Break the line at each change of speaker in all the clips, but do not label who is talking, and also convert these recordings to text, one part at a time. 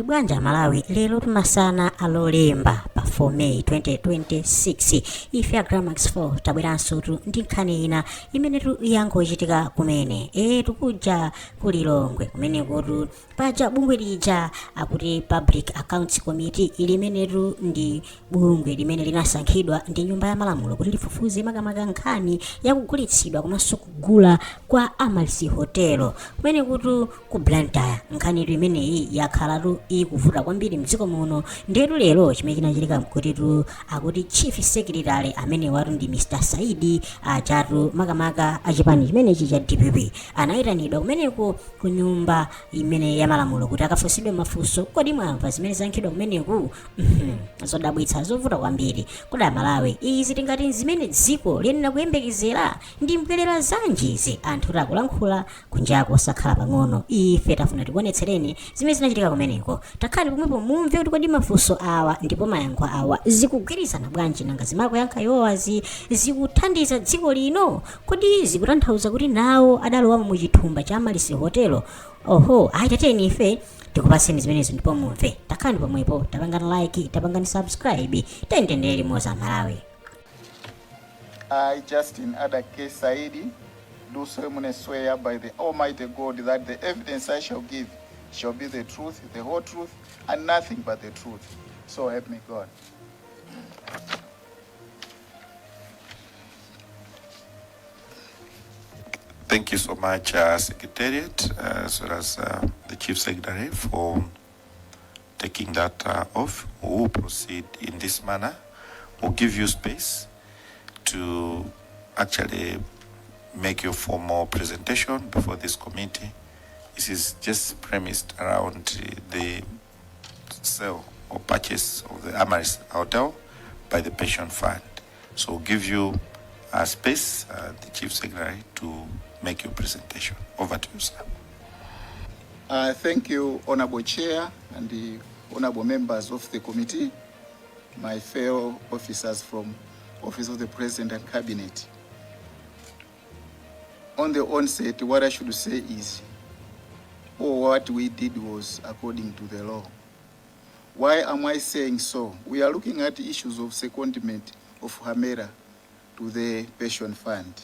muli bwanja Malawi lero tumasana alolemba pa 4 May 2026 ife ya Gramax 4 tabweranso ndi nkhani ina imene yangochitika kumene tukuja kulilongwe kumene kuti paja bungwe lija akuti Public Accounts Committee ilimenetu ndi bungwe limene linasankhidwa ndi nyumba ya malamulo kuti lifufuze makamaka nkhani yakugulitsidwa komanso kugula kwa Amalisi Hotel kumene kuti ku Blantyre nkhani imeneyi yakhalatu ikuvuta kwambiri mdziko muno. Ndetu lero chimene chinachitika mkutitu akuti Chief Secretary amene watu ndi Mr. Saidi achatu makamaka achipani chimenechi cha DPP anayitanidwa kumeneku ku nyumba imene ya malamulo kuti akafunsidwe mafunso kodi mwamva zimene zankhidwa kumeneku zodabwitsa zovuta kwambiri. Kodi Malawi izi tingati zimene dziko liyenera kuyembekezera ndi mbwerera zanji izi anthu takulankhula kunjako sakhala pang'ono. Ife tafuna tikuonetsereni zimene zinachitika kumeneko, takhale pomwepo mumve kuti kodi mafunso awa ndipo mayankho awa zikugwirizana bwanji nanga zimakuyankha yowazi zikuthandiza dziko lino, kodi zikutanthauza kuti nawo adalowamo mu chithumba cha Amalisi Hotel. Ayitateni ife tikupaseni zimenezo ndipo mumve, takhale pomwepo tapangani like tapangani subscribe tayendendere limodzi Malawi.
I, Justin Adake Saidi, do solemnly swear by the Almighty God that the evidence I shall give shall be the truth, the whole truth, and nothing but the truth. So help me God.
Thank you so much, Secretariat, as well as the Chief Secretary, for taking that off. We will proceed in this manner. We'll give you space to actually make your formal presentation before this committee. This is just premised around the sale or purchase of the Amalisi Hotel by the pension fund. So we'll give you space, the Chief Secretary, to make your presentation. Over to you, sir.
Thank you, Honorable Chair and the Honorable members of the committee, my fellow officers from Office of the President and Cabinet. On the onset, what I should say is, what we did was according to the law. Why am I saying so? We are looking at issues of secondment of Hamera to the pension fund.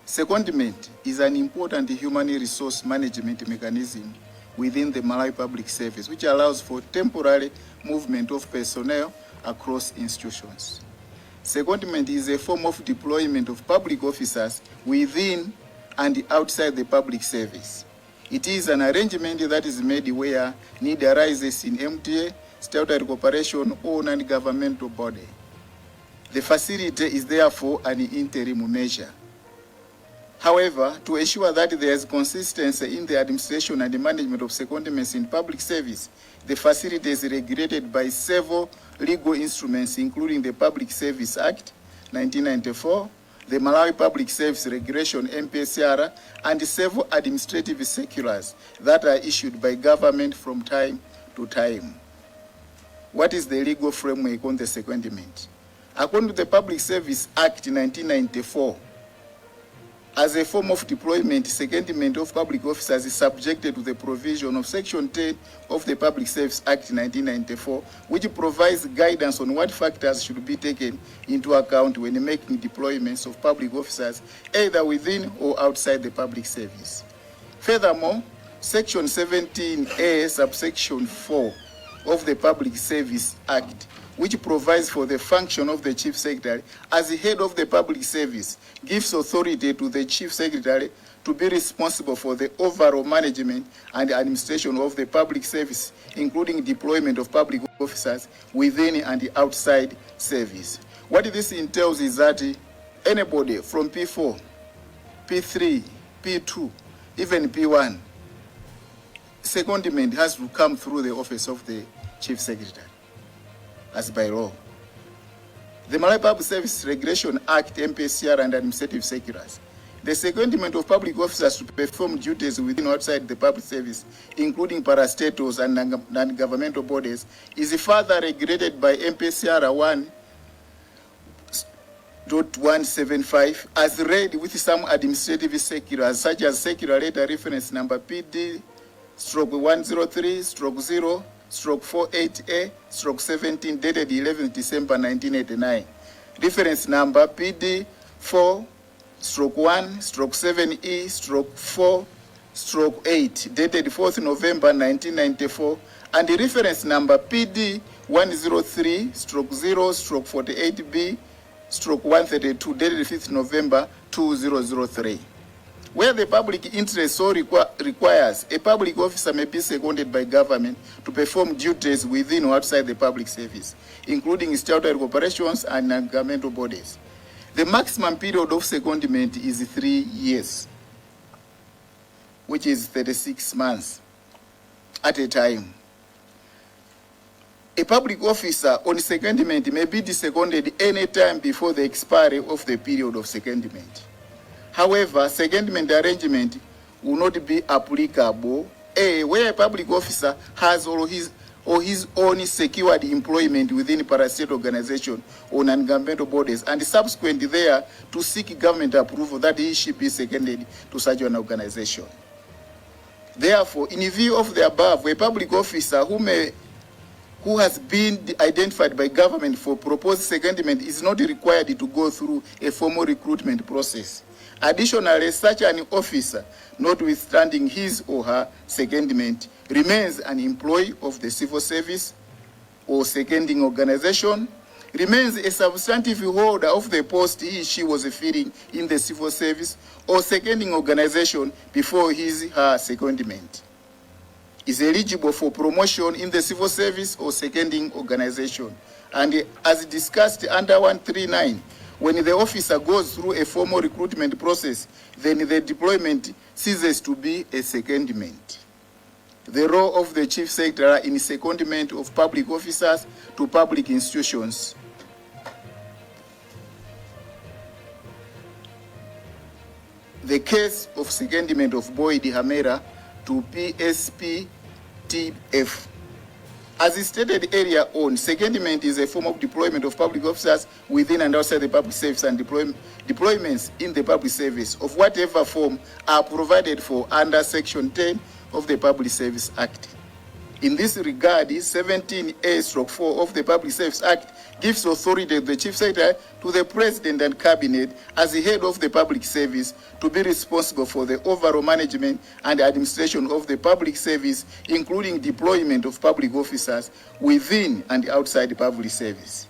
Secondment is an important human resource management mechanism within the Malawi Public Service, which allows for temporary movement of personnel across institutions. Secondment is a form of deployment of public officers within and outside the public service. It is an arrangement that is made where need arises in MTA, statutory corporation, or non-governmental body. The facility is therefore an interim measure. However, to ensure that there is consistency in the administration and the management of secondments in public service, the facility is regulated by several legal instruments, including the Public Service Act 1994, the Malawi Public Service Regulation MPSR, and several administrative circulars that are issued by government from time to time. What is the legal framework on the secondment? According to the Public Service Act 1994, as a form of deployment, secondment of public officers is subjected to the provision of Section 10 of the Public Service Act 1994, which provides guidance on what factors should be taken into account when making deployments of public officers, either within or outside the public service. Furthermore, Section 17A, subsection 4 of the Public Service Act, which provides for the function of the Chief Secretary as the head of the public service, gives authority to the Chief Secretary to be responsible for the overall management and administration of the public service, including deployment of public officers within and outside service. What this entails is that anybody from P4, P3, P2, even P1, secondment has to come through the office of the Chief Secretary, as by law. The Malawi Public Service Regulation Act, MPSR, and administrative circulars. The secondment of public officers to perform duties within or outside the public service, including parastatals and non-governmental bodies, is further regulated by MPSR 1.175 as read with some administrative circulars, such as circular letter reference number PD PD-4-103-0-48A-17 dated 11 December 1989. Reference number PD-4-7E-4-8 dated 4th November 1994, and the reference number PD-103-0-48B-132 dated 5th November 2003. Where the public interest so requires, a public officer may be seconded by government to perform duties within or outside the public service, including statutory corporations and non-governmental bodies. The maximum period of secondment is 3 years, which is 36 months at a time. A public officer on secondment may be seconded any time before the expiry of the period of secondment. However, secondment arrangement will not be applicable where a public officer has or his own secured employment within a parastate organization or non-governmental bodies, and subsequent there to seek government approval that he should be seconded to such an organization. Therefore, in view of the above, a public officer who has been identified by government for proposed secondment is not required to go through a formal recruitment process. Additionally, such an officer, notwithstanding his or her secondment, remains an employee of the civil service or seconding organization, remains a substantive holder of the post he or she was filling in the civil service or seconding organization before his or her secondment, is eligible for promotion in the civil service or seconding organization, and as discussed under 139, when the officer goes through a formal recruitment process, then the deployment ceases to be a secondment. The role of the Chief Secretary in secondment of public officers to public institutions. The case of secondment of Boyd Hamera to PSPTF. As stated earlier on, secondment is a form of deployment of public officers within and outside the public service, and deployments in the public service of whatever form are provided for under Section 10 of the Public Service Act. In this regard, 17A/4 of the Public Service Act gives authority to the Chief Secretary to the President and Cabinet as the head of the public service to be responsible for the overall management and administration of the public service, including deployment of public officers within and outside the public service.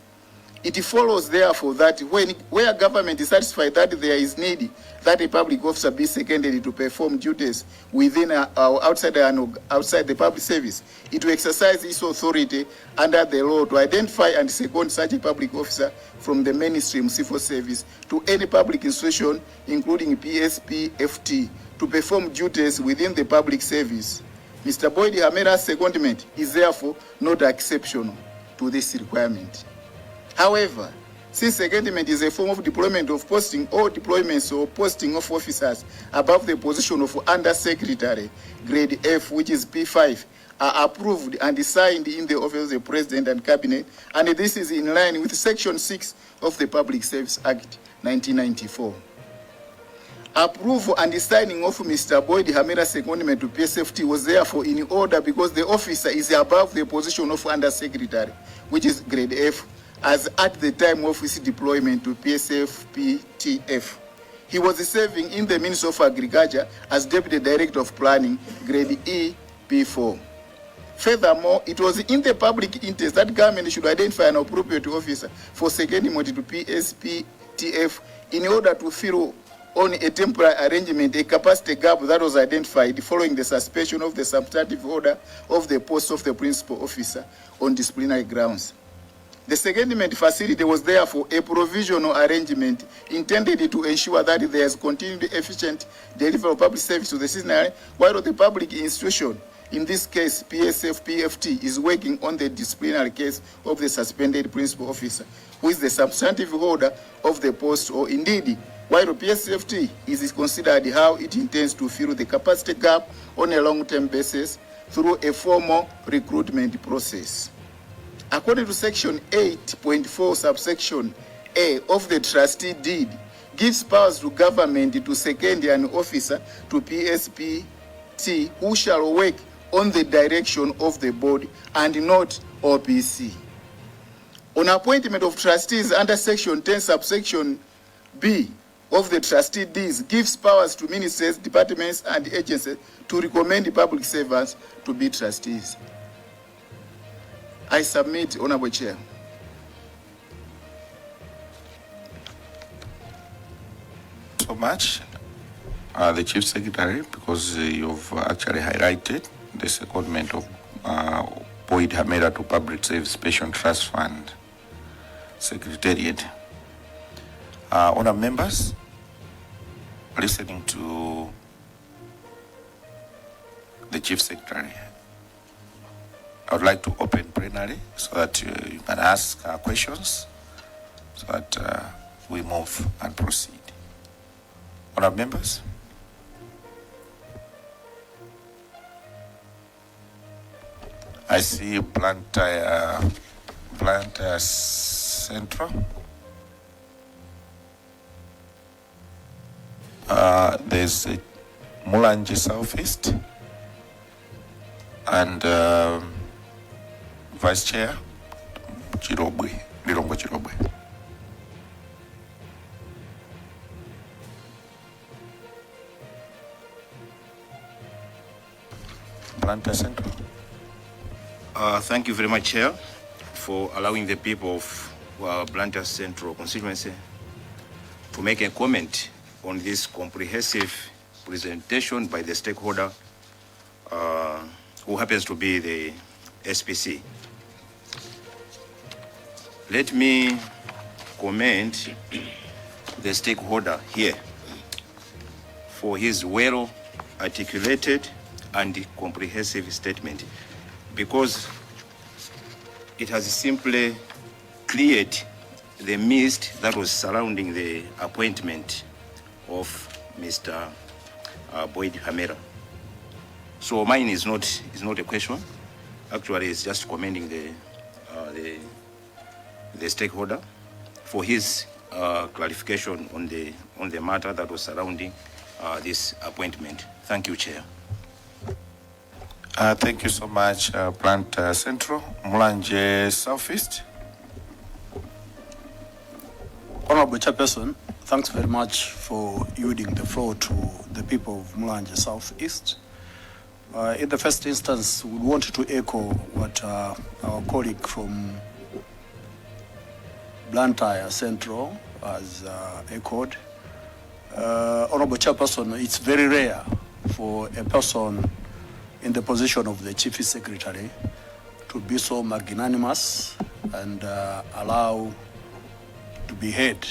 It follows, therefore, that where government is satisfied that there is need that a public officer be seconded to perform duties within or outside the public service, it will exercise its authority under the law to identify and second such a public officer from the mainstream civil service to any public institution, including PSPFT, to perform duties within the public service. Mr. Boyd Hamera's secondment is therefore not exceptional to this requirement. However, since secondment is a form of deployment of posting or deployments or posting of officers above the position of Undersecretary, grade F, which is P5, are approved and signed in the office of the President and Cabinet, and this is in line with Section 6 of the Public Service Act 1994. Approval and the signing of Mr. Boyd Hamera's secondment to PSFT was therefore in order because the officer is above the position of Undersecretary, which is grade F, as at the time of his deployment to PSFPTF. He was serving in the Ministry of Agriculture as Deputy Director of Planning, grade E, P4. Furthermore, it was in the public interest that government should identify an appropriate officer for secondment to PSPTF in order to fill on a temporary arrangement a capacity gap that was identified following the suspension of the substantive order of the post of the principal officer on disciplinary grounds. The secondment facility was therefore a provisional arrangement intended to ensure that there is continued efficient delivery of public service to the citizenry, while the public institution, in this case PSFPFT, is working on the disciplinary case of the suspended principal officer, who is the substantive holder of the post, or indeed, while PSFT is considered how it intends to fill the capacity gap on a long-term basis through a formal recruitment process. According to Section 8.4, subsection A of the trustee deed, gives powers to government to second an officer to PSPT who shall work on the direction of the board and not OPC. On appointment of trustees under section 10 subsection B of the trustee deeds gives powers to ministers, departments and agencies to recommend public servants to be trustees. I submit, Honorable Chair.
So much, the Chief Secretary, because you've actually highlighted the secondment of Boyd Hamera to Public Service Pension Trust Fund Secretariat. Honourable members, listening to the Chief Secretary, I would like to open plenary so that you can ask questions so that we move and proceed. Honourable members. I see Blantyre Central. There's Mulanje Southeast and Vice Chair Chirobwe, Lilongwe Chirobwe. Blantyre Central.
Thank you very much, Chair, for allowing the people of Blantyre Central constituency to make a comment on this comprehensive presentation by the stakeholder who happens to be the SPC. Let me commend the stakeholder here for his well articulated and comprehensive statement, because it has simply cleared the mist that was surrounding the appointment of Mr. Boyd Hamera. So mine is not a question. Actually, it's just commending the stakeholder for his clarification on the matter that was surrounding this appointment. Thank you, Chair.
Thank you so much, Blantyre Central. Mulanje Southeast.
Honorable Chairperson, thanks very much for yielding the floor to the people of Mulanje Southeast. In the first instance, we want to echo what our colleague from Blantyre Central has echoed. Honorable Chairperson, it's very rare for a person in the position of the Chief Secretary to be so magnanimous and allow to be heard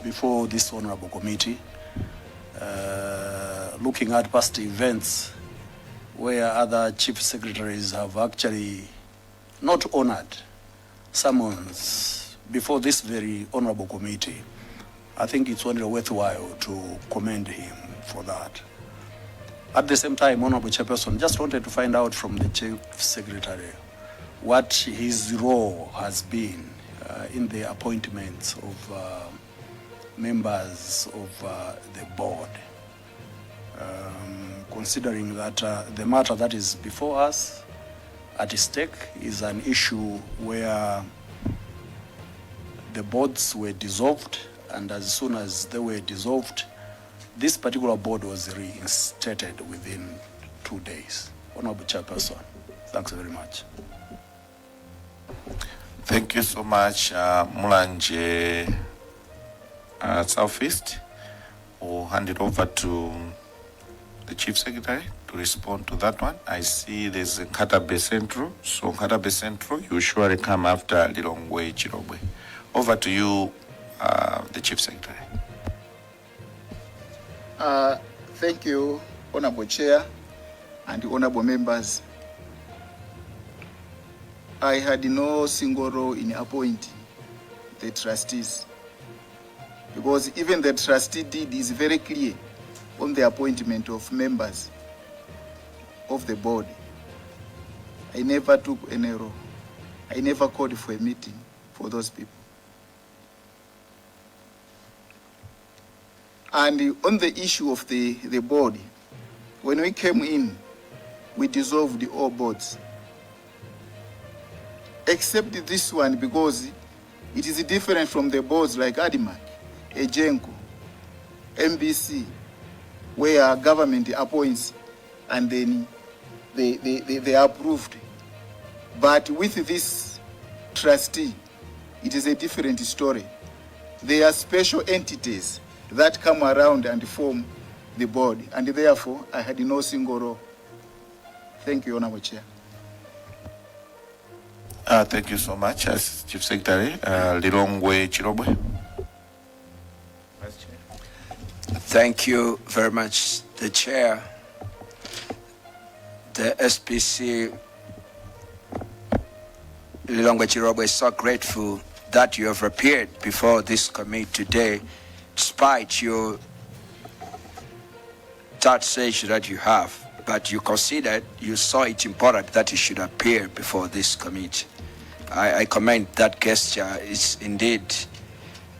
before this honorable committee, looking at past events where other Chief Secretaries have actually not honored summons before this very honorable committee. I think it's only worthwhile to commend him for that. At the same time, Honorable Chairperson, just wanted to find out from the Chief Secretary what his role has been in the appointments of members of the board, considering that the matter that is before us at stake is an issue where the boards were dissolved, and as soon as they were dissolved, this particular board was reinstated within 2 days. Honorable Chairperson, thanks very much.
Thank you so much, Mulanje Southeast. We'll hand it over to the Chief Secretary to respond to that one. I see there's Nkatabe Central. So Nkatabe Central, you surely come after Lilongwe Chirobwe. Over to you, the Chief Secretary.
Thank you, Honorable Chair and honorable members. I had no single role in appointing the trustees, because even the trustee deed is very clear on the appointment of members of the board. I never took any role. I never called for a meeting for those people. And on the issue of the board, when we came in, we dissolved all boards. Except this one, because it is different from the boards like Adimac, Ejenko, MBC, where government appoints and then they are approved. But with this trustee, it is a different story. They are special entities that come around and form the board, and therefore I had no single role. Thank you, Honorable Chair.
Thank you so much, as Chief Secretary. Lilongwe Chirobwe.
Thank you very much, the Chair. The SPC, Lilongwe Chirobwe, is so grateful that you have appeared before this committee today, despite your third stage that you have. But you considered, you saw it important that you should appear before this committee. I commend that gesture. Is indeed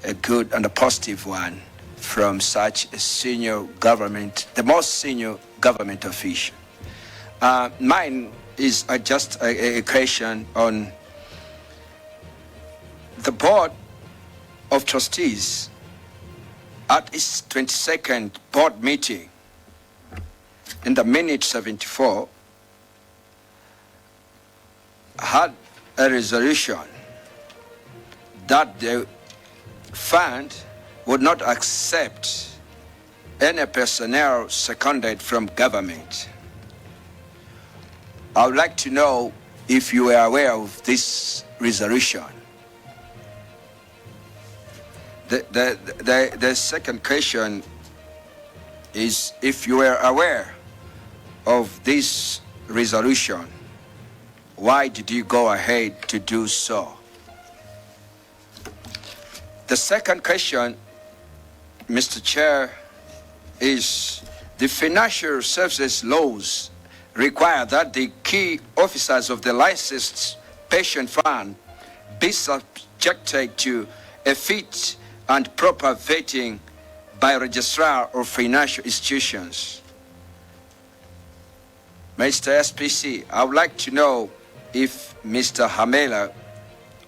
a good and a positive one from such a senior government, the most senior government official. Mine is just a question on the Board of Trustees at its 22nd board meeting. In the minute 74, had a resolution that the fund would not accept any personnel seconded from government. I would like to know if you are aware of this resolution. The second question is if you are aware of this resolution, why did you go ahead to do so? The second question, Mr. Chair, is the financial services laws require that the key officers of the licensed pension fund be subjected to a fit and proper vetting by registrar of financial institutions. Mr. SPC, I would like to know if Mr. Hamela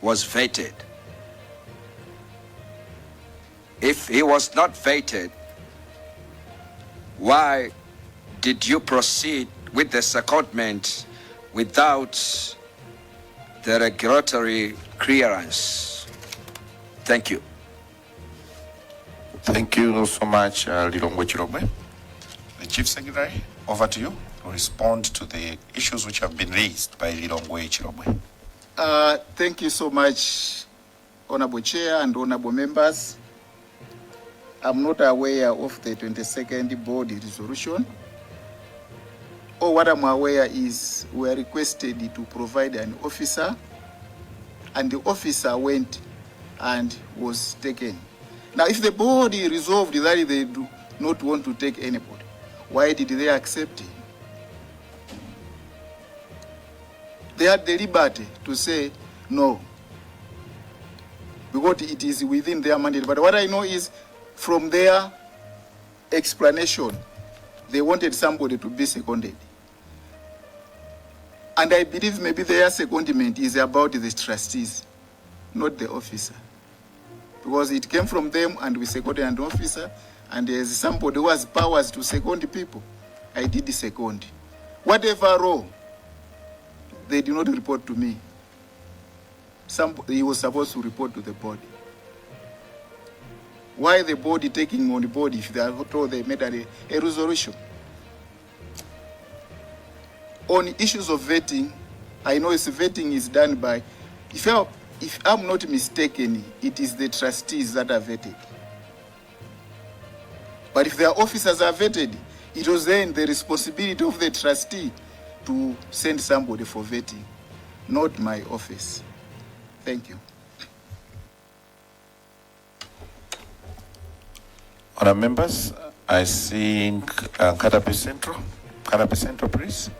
was vetted. If he was not vetted, why did you proceed with the secondment without the regulatory clearance? Thank you.
Thank you so much, Lilongwe Chirobwe. The Chief Secretary, over to you to respond to the issues which have been raised by Lilongwe Chirobwe.
Thank you so much, Honorable Chair and Honorable Members. I'm not aware of the 22nd board resolution. All what I'm aware is we are requested to provide an officer, and the officer went and was taken. Now, if the board resolved that they do not want to take anybody, why did they accept it? They had the liberty to say no, because it is within their mandate. But what I know is, from their explanation, they wanted somebody to be seconded. And I believe maybe their secondment is about the trustees, not the officer. Because it came from them and we seconded an officer, and there's somebody who has powers to second people. I did the second. Whatever role, they did not report to me. He was supposed to report to the board. Why the board taking on the board if they are told they made a resolution? On issues of vetting, I know vetting is done by, if I'm not mistaken, it is the trustees that are vetted. But if their officers are vetted, it was then the responsibility of the trustee to send somebody for vetting, not my office. Thank you.
Honourable members, I see Nkatape Central. Nkatape Central, please.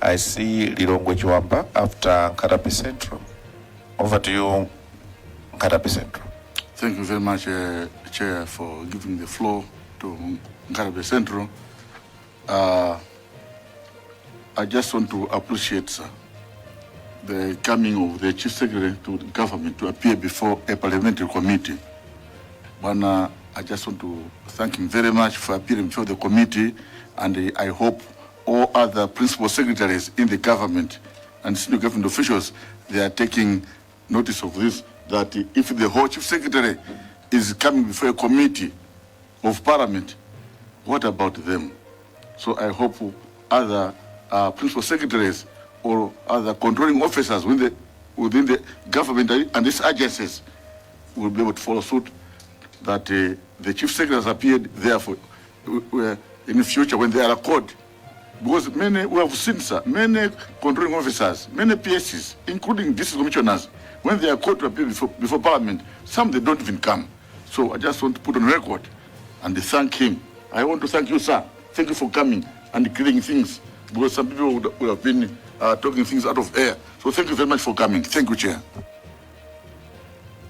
I see Lilongwe Chwamba after Nkatape Central. Over to you, Nkatape Central.
Thank you very much, Chair, for giving the floor to Nkatape Central. I just want to appreciate, sir, the coming of the Chief Secretary to the government to appear before a parliamentary committee. I just want to thank him very much for appearing before the committee, and I hope all other principal secretaries in the government and senior government officials, they are taking notice of this, that if the whole Chief Secretary is coming before a committee of Parliament, what about them? So I hope other principal secretaries or other controlling officers within the government and these agencies will be able to follow suit, that the Chief Secretary has appeared there for in the future when they are called. Because many, we have seen, sir, many controlling officers, many PSCs, including district commissioners, when they are called to appear before Parliament, some they don't even come. So I just want to put on record and thank him. I want to thank you, sir. Thank you for coming and clearing things, because some people would have been talking things out of air. So thank you very much for coming. Thank you, Chair.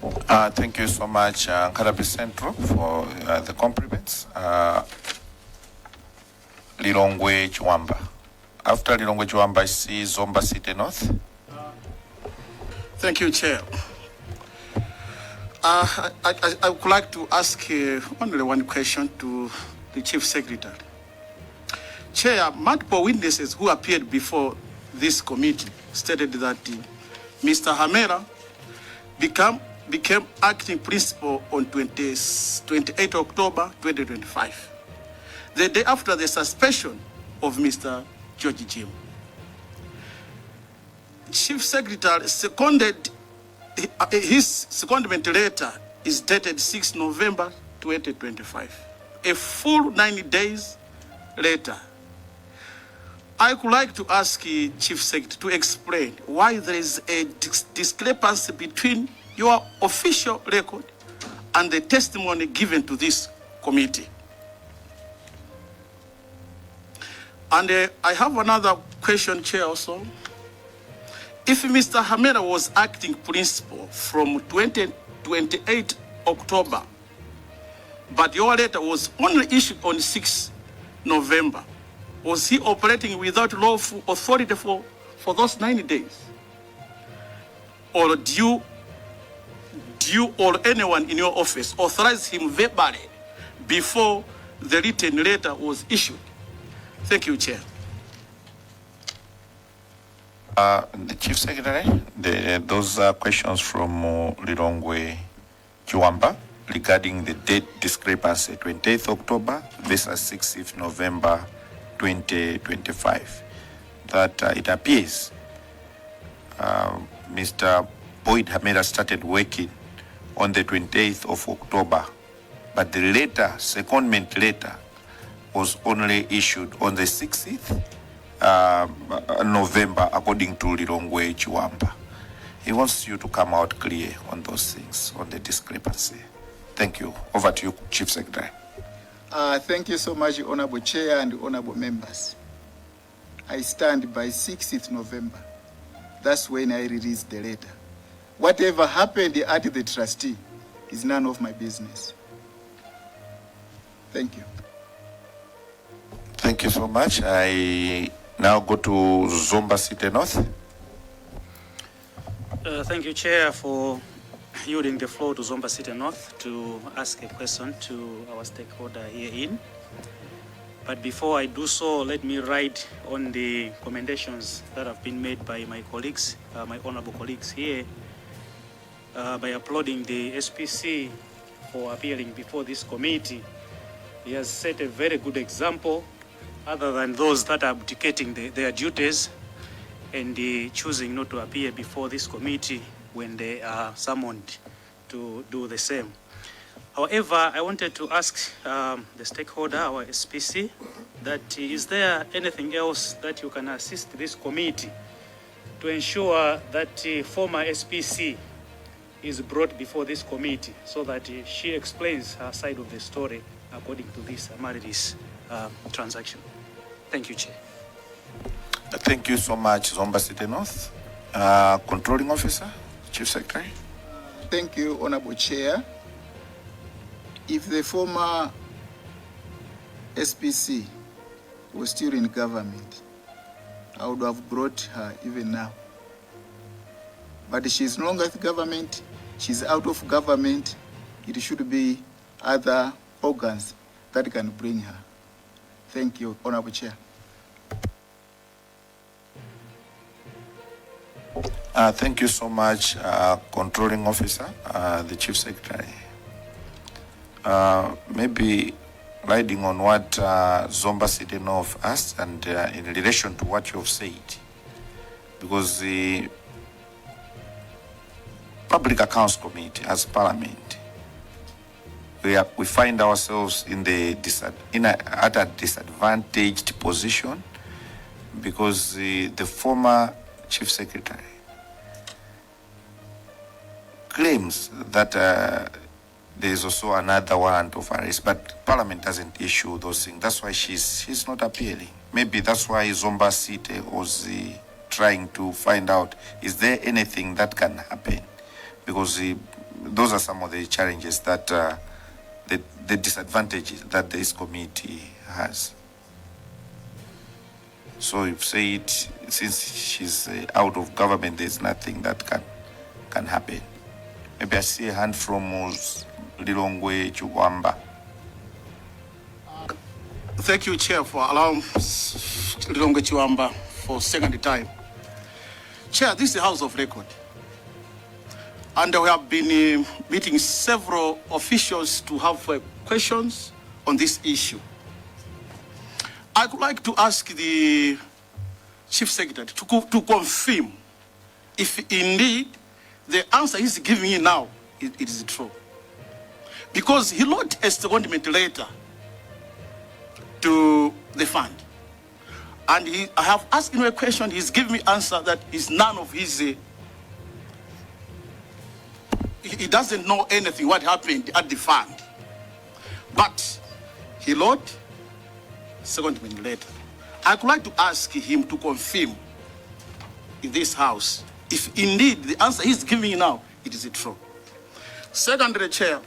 Thank you so much, Karabi Central, for the compliments. Lilongwe Chiwamba. After Lilongwe Chiwamba, I see Zomba City North.
Thank you, Chair. I would like to ask only one question to the Chief Secretary. Chair, multiple witnesses who appeared before this committee stated that Mr. Hamera became acting principal on 28 October 2025, the day after the suspension of Mr. George Jim. Chief Secretary seconded, his secondment letter is dated 6 November 2025, a full 90 days later. I would like to ask Chief Secretary to explain why there is a discrepancy between your official record and the testimony given to this committee. And I have another question, Chair, also. If Mr. Hamera was acting principal from 28 October, but your letter was only issued on 6 November, was he operating without lawful authority for those 90 days? Or do you or anyone in your office authorize him verbally before the written letter was issued? Thank you, Chair.
The Chief Secretary, those are questions from Lilongwe Chiwamba regarding the date discrepancy, 28th October versus 6th November 2025. That it appears Mr. Boyd Hamera started working on the 28th of October, but the letter, secondment letter, was only issued on the 6th November, according to Lilongwe Chiwamba. He wants you to come out clear on those things, on the discrepancy. Thank you. Over to you, Chief Secretary.
Thank you so much, Honorable Chair and Honorable Members. I stand by 6th November. That's when I released the letter. Whatever happened at the trustee is none of my business. Thank you.
Thank you so much. I now go to Zomba City North.
Thank you, Chair, for yielding the floor to Zomba City North to ask a question to our stakeholder herein. But before I do so, let me write on the commendations that have been made by my colleagues, my honorable colleagues here, by applauding the SPC for appearing before this committee. He has set a very good example, other than those that are abdicating their duties and choosing not to appear before this committee when they are summoned to do the same. However, I wanted to ask the stakeholder, our SPC, that is there anything else that you can assist this committee to ensure that former SPC is brought before this committee so that she explains her side of the story according to this Amaryllis transaction. Thank you, Chair.
Thank you so much, Zomba City North. Controlling Officer, Chief Secretary.
Thank you, Honorable Chair. If the former SPC was still in government, I would have brought her even now. But she's no longer with government. She's out of government. It should be other organs that can bring her. Thank you, Honorable Chair.
Thank you so much, Controlling Officer, the Chief Secretary. Maybe riding on what Zomba City North asked and in relation to what you've said, because the Public Accounts Committee as Parliament, we find ourselves in at a disadvantaged position because the former Chief Secretary claims that there is also another warrant of arrest, but Parliament doesn't issue those things. That's why she's not appealing. Maybe that's why Zomba City was trying to find out, is there anything that can happen? Because those are some of the challenges that, the disadvantages that this committee has. So you've said, since she's out of government, there's nothing that can happen. Maybe I see a hand from Lilongwe Chiwamba.
Thank you, Chair, for allowing Lilongwe Chiwamba for second time. Chair, this is the House of Record. And we have been meeting several officials to have questions on this issue. I would like to ask the Chief Secretary to confirm if indeed the answer he's giving you now it is true. Because he wrote a secondment letter to the fund. And I have asked him a question, he's giving me answer that is none of his, he doesn't know anything what happened at the fund. But he wrote secondment letter. I would like to ask him to confirm in this house if indeed the answer he's giving you now, it is true. Secondly, Chair,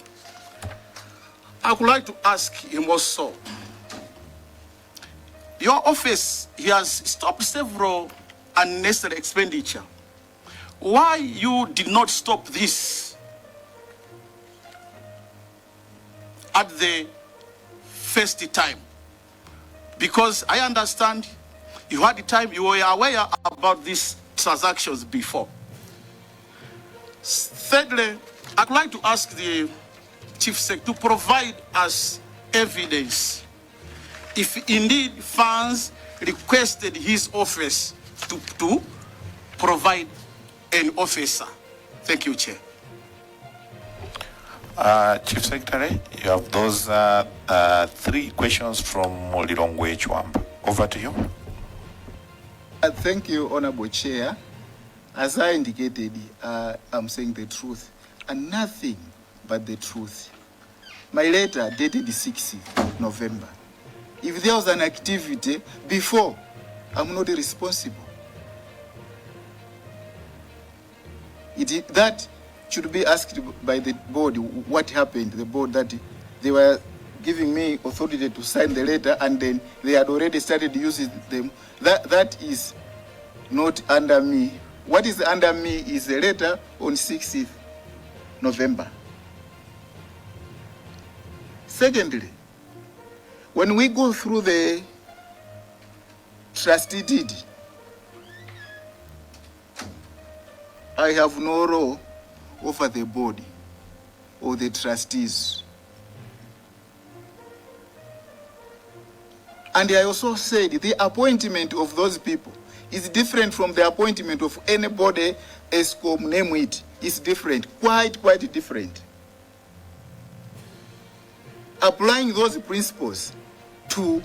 I would like to ask him also, your office, he has stopped several unnecessary expenditure. Why you did not stop this at the first time? Because I understand you had the time, you were aware about these transactions before. Thirdly, I'd like to ask the Chief Secretary to provide us evidence if indeed funds requested his office to provide an officer. Thank you, Chair.
Chief Secretary, you have those 3 questions from Lilongwe Chiwamba. Over to you.
Thank you, Honorable Chair. As I indicated, I'm saying the truth and nothing but the truth. My letter dated the 6th November. If there was an activity before, I'm not responsible. That should be asked by the board what happened, the board that they were giving me authority to sign the letter and then they had already started using them. That is not under me. What is under me is the letter on 6th November. Secondly, when we go through the trustee deed, I have no role over the board or the trustees. And I also said the appointment of those people is different from the appointment of anybody, ESCOM, name it. It's different, quite different. Applying those principles to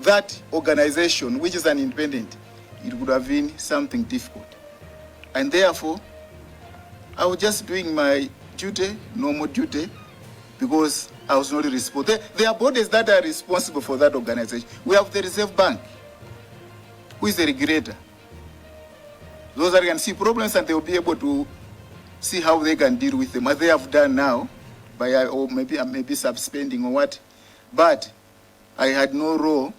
that organization, which is an independent, it would have been something difficult. And therefore, I was just doing my duty, normal duty, because I was not responsible. There are bodies that are responsible for that organization. We have the Reserve Bank, who is the regulator. Those that can see problems and they will be able to see how they can deal with them, as they have done now, by or maybe suspending or what. But I had no role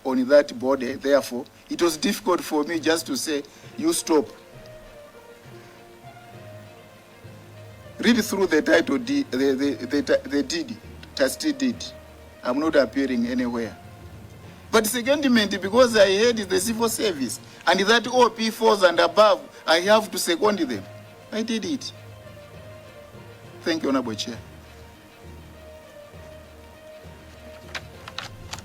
on that body. Therefore, it was difficult for me just to say, you stop. Read through the title, the deed, trustee deed. I'm not appearing anywhere. But secondment, because I heard the civil service, and that OP falls and above, I have to second them. I did it. Thank you, Honorable Chair.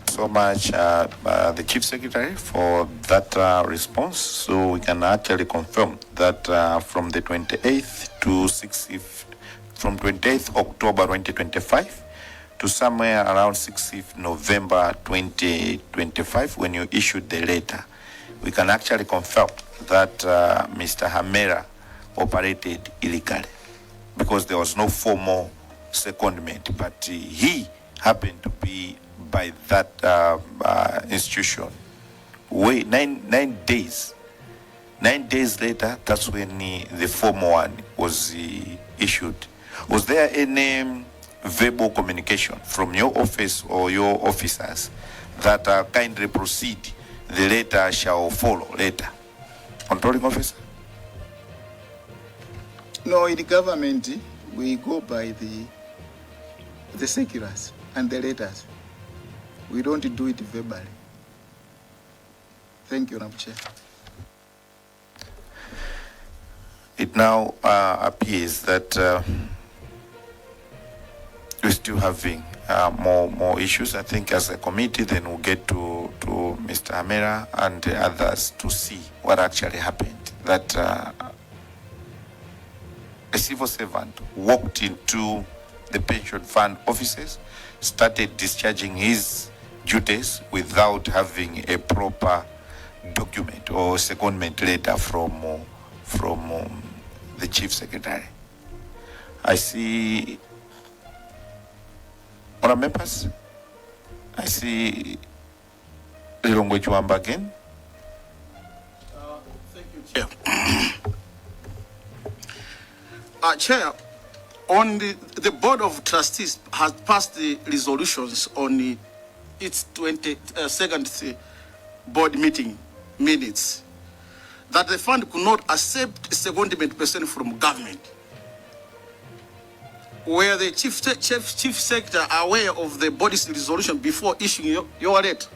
So much, the Chief Secretary, for that response. So we can actually confirm that from the 28th to 6th, from 28th October 2025 to somewhere around 6th November 2025, when you issued the letter, we can actually confirm that Mr. Hamera operated illegally because there was no formal secondment, but he happened to be by that institution. Wait, 9 days. 9 days later, that's when the formal one was issued. Was there any verbal communication from your office or your officers that kindly proceed? The letter shall follow later. Controlling officer?
No, in the government, we go by the circulars and the letters. We don't do it verbally. Thank you, Honorable Chair.
It now appears that we're still having more issues. I think as a committee, then we'll get to Mr. Hamera and the others to see what actually happened. That a civil servant walked into the pension fund offices, started discharging his duties without having a proper document or secondment letter from the Chief Secretary. I see honourable members. I see Lilongwe Chwamba again.
Thank you, Chair. Chair, on the Board of Trustees has passed the resolutions on its 22nd board meeting minutes that the fund could not accept a secondment person from government. Were the chief secretary aware of the body's resolution before issuing your letter?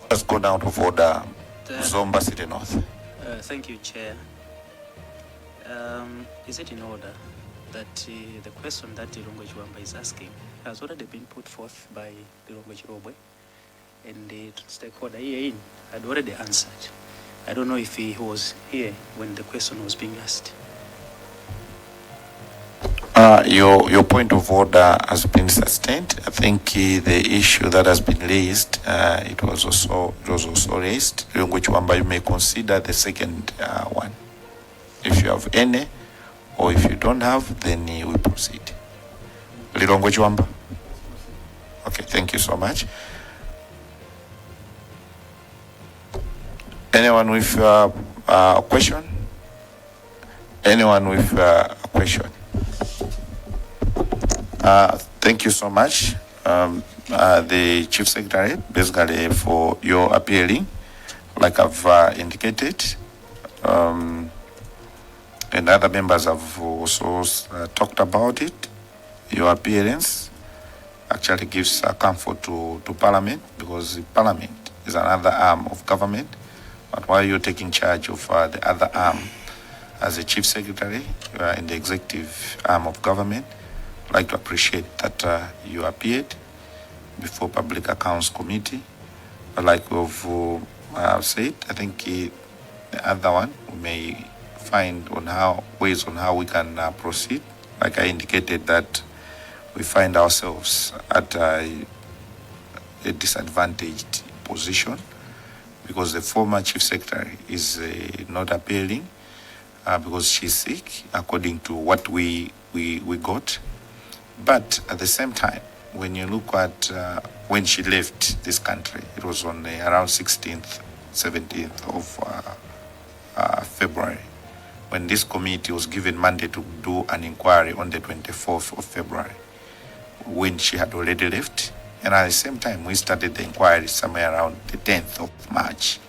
Let's go down to order. Zomwe City North.
Thank you, Chair. Is it in order that the question that Lilongwe Chwamba is asking has already been put forth by Lilongwe Chirobwe, and the stakeholder here had already answered? I don't know if he was here when the question was being asked.
Your point of order has been sustained. I think the issue that has been raised, it was also raised. Lilongwe Chwamba, you may consider the second one. If you have any, or if you don't have, then we proceed. Lilongwe Chwamba? Okay, thank you so much. Anyone with a question? Anyone with a question? Thank you so much, the Chief Secretary, basically for your appearing, like I've indicated, and other members have also talked about it. Your appearance actually gives comfort to Parliament, because Parliament is another arm of government. But while you're taking charge of the other arm as a Chief Secretary in the executive arm of government, I'd like to appreciate that you appeared before Public Accounts Committee. But like we've said, I think the other one we may find ways on how we can proceed. Like I indicated, that we find ourselves at a disadvantaged position because the former Chief Secretary is not appearing because she's sick, according to what we got. But at the same time, when you look at when she left this country, it was on around 16th, 17th of February. when this committee was given mandate to do an inquiry on the 24th of February, when she had already left. And at the same time, we started the inquiry somewhere around the 10th of March.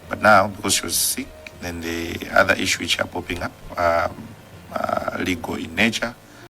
But now, because she was sick, then the other issues which are popping up, legal in nature,